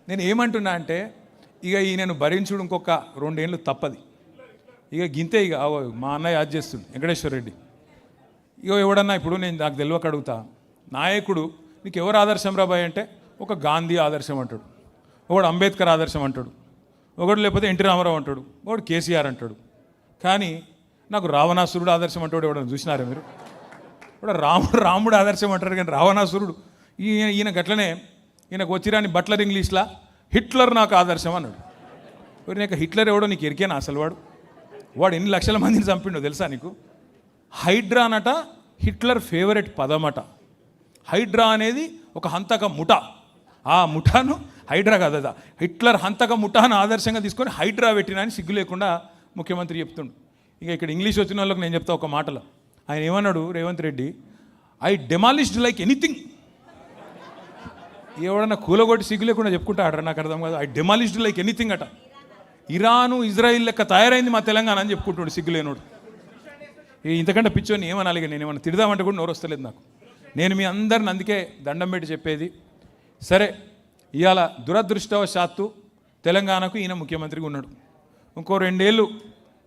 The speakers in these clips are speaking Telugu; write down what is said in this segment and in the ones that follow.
నేను ఏమంటున్నా అంటే ఇక ఈయనను భరించుడు ఇంకొక 2 ఏళ్ళు తప్పది. ఇక గింతే ఇక మా అన్నయ్య యాద్ చేస్తుండు వెంకటేశ్వర రెడ్డి. ఇక ఎవడన్నా ఇప్పుడు నేను నాకు తెలియక అడుగుతా, నాయకుడు నీకు ఎవరు ఆదర్శం రాబాయ్ అంటే ఒక గాంధీ ఆదర్శం అంటాడు, ఒకడు అంబేద్కర్ ఆదర్శం అంటాడు, ఒకడు లేకపోతే ఎన్టీ రామారావు అంటాడు, ఒకడు కేసీఆర్ అంటాడు. కానీ నాకు రావణాసురుడు ఆదర్శం అంటాడు. ఎవడన్నా చూసినారా మీరు? ఇప్పుడు రాముడు ఆదర్శం అంటారు కానీ రావణాసురుడు ఈయన గట్లనే ఈయనకు వచ్చిరాని బట్లర్ ఇంగ్లీష్లా హిట్లర్ నాకు ఆదర్శం అన్నాడు. నీకు హిట్లర్ ఎవడో నీకు ఎరికేనా అసలు? వాడు ఎన్ని లక్షల మందిని చంపిండో తెలుసా నీకు? హైడ్రా అనట హిట్లర్ ఫేవరెట్ పదమట. హైడ్రా అనేది ఒక హంతక ముఠ. ఆ ముఠాను హైడ్రా కాదా, హిట్లర్ హంతక ముఠాను ఆదర్శంగా తీసుకొని హైడ్రా పెట్టినా అని సిగ్గు లేకుండా ముఖ్యమంత్రి చెప్తుండు. ఇక ఇక్కడ ఇంగ్లీష్ వచ్చిన వాళ్ళకి నేను చెప్తా ఒక మాటలో. ఆయన ఏమన్నాడు Revanth Reddy, I demolished like anything. ఎవడన్నా కూలగొట్టి సిగ్గు లేకుండా చెప్పుకుంటా ఆడరా, నాకు అర్థం కాదు. ఐ డెమాలిష్డ్ లైక్ ఎనీథింగ్ అట. ఇరాను ఇజ్రాయిల్ లెక్క తయారైంది మా తెలంగాణ అని చెప్పుకుంటున్నాడు సిగ్గులేనోడు. ఇంతకంటే పిచ్చోని ఏమనాలి? నేను ఏమన్నా తిడదామంటే కూడా నోరు వస్తలేదు నాకు. నేను మీ అందరిని అందుకే దండం పెట్టి చెప్పేది, సరే ఇవాళ దురదృష్టవశాత్తు తెలంగాణకు ఈయన ముఖ్యమంత్రిగా ఉన్నాడు. ఇంకో 2 ఏళ్ళు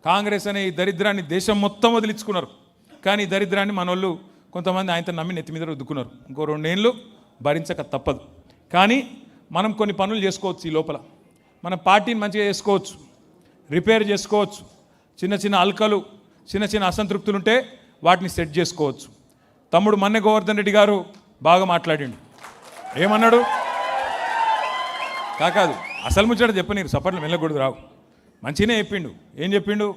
కాంగ్రెస్ అనే ఈ దరిద్రాన్ని దేశం మొత్తం వదిలించుకున్నారు. కానీ ఈ దరిద్రాన్ని మనోళ్ళు కొంతమంది ఆయనతో నమ్మి నెత్తి మీద రుద్దుకున్నారు. ఇంకో 2 ఏళ్ళు భరించక తప్పదు. కానీ మనం కొన్ని పనులు చేసుకోవచ్చు. ఈ లోపల మన పార్టీని మంచిగా చేసుకోవచ్చు, రిపేర్ చేసుకోవచ్చు. చిన్న చిన్న అల్కలు, చిన్న చిన్న అసంతృప్తులు ఉంటే వాటిని సెట్ చేసుకోవచ్చు. తమ్ముడు మన్నె గోవర్ధన్ రెడ్డి గారు బాగా మాట్లాడిండు. ఏమన్నాడు? కాదు అసలు ముచ్చట చెప్పనీరు, సపర్లు వెళ్ళకూడదు రావు. మంచిగానే చెప్పిండు. ఏం చెప్పిండు?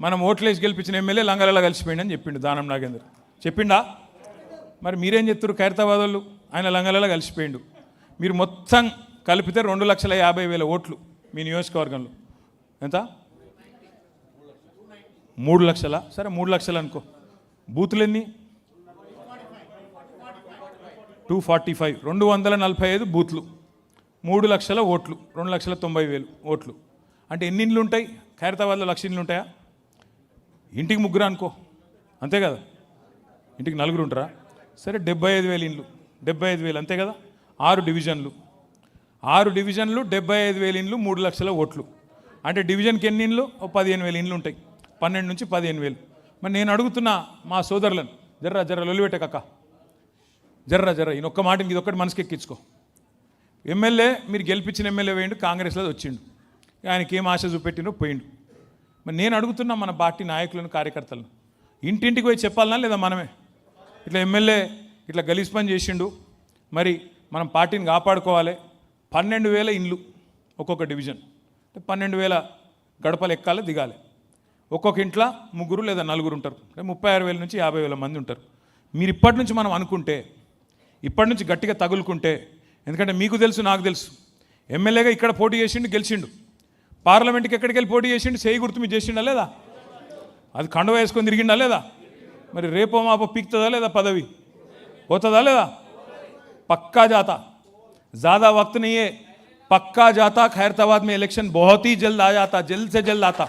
మనం ఓట్లేసి గెలిపించిన ఎమ్మెల్యే లంగాలలో కలిసిపోయిండు అని చెప్పిండు దానం నాగేందర్. చెప్పిండా? మరి మీరేం చెప్తారు? ఖైరతాబాద్ వాళ్ళు ఆయన లంగాలలో కలిసిపోయిండు. మీరు మొత్తం కలిపితే 2,50,000 ఓట్లు మీ నియోజకవర్గంలో. ఎంత? 3 లక్షల. సరే 3 లక్షలు అనుకో. బూతులు ఎన్ని? 245. 245 బూత్లు, 3 లక్షల ఓట్లు, 2,90,000 ఓట్లు. అంటే ఎన్ని ఇండ్లు ఉంటాయి ఖైరతాబాద్లో? 1,00,000 ఇండ్లు ఉంటాయా? ఇంటికి 3 అనుకో, అంతే కదా? ఇంటికి 4 ఉంటారా? సరే 75,000 ఇండ్లు, 75,000 అంతే కదా? 6 డివిజన్లు, 75,000 ఇండ్లు, 3 లక్షల ఓట్లు. అంటే డివిజన్కి ఎన్ని ఇండ్లు? 15,000 ఇండ్లు ఉంటాయి. 12 నుంచి 15,000. మరి నేను అడుగుతున్నా మా సోదరులను, జర్ర లొలిపెట్టే కక్క, జర్ర ఈయనొక్క మాటకి ఇది ఒక్కటి మనసుకి ఎక్కించుకో. ఎమ్మెల్యే మీరు గెలిపించిన ఎమ్మెల్యే వేయండు, కాంగ్రెస్లో వచ్చిండు, ఆయనకి ఏం ఆశ చూపెట్టినో పోయిండు. మరి నేను అడుగుతున్నా మన పార్టీ నాయకులను, కార్యకర్తలను, ఇంటింటికి పోయి చెప్పాలనా లేదా? మనమే ఇట్లా ఎమ్మెల్యే ఇట్లా గలీజ్ పని చేసిండు, మరి మనం పార్టీని కాపాడుకోవాలి. 12,000 ఇండ్లు ఒక్కొక్క డివిజన్, 12,000 గడపలు ఎక్కాలి, దిగాలి. ఒక్కొక్క ఇంట్లో 3 లేదా 4 ఉంటారు. 36,000 నుంచి 50,000 మంది ఉంటారు. మీరు ఇప్పటి నుంచి మనం అనుకుంటే, ఇప్పటి నుంచి గట్టిగా తగులుకుంటే, ఎందుకంటే మీకు తెలుసు, నాకు తెలుసు, ఎమ్మెల్యేగా ఇక్కడ పోటీ చేసిండు, గెలిచిండు. పార్లమెంట్కి ఎక్కడికి వెళ్ళి పోటీ చేసిండు, చేయి గుర్తు మీద చేసిండా లేదా? అది కండువ వేసుకొని తిరిగిండా లేదా? మరి రేపో మాపో పీక్తుందా లేదా? పదవి పోతుందా లేదా? पक्का जाता, ज़्यादा वक्त नहीं है, पक्का जाता। खैरताबाद में इलेक्शन बहुत ही जल्द आ जाता, जल्द से जल्द आता।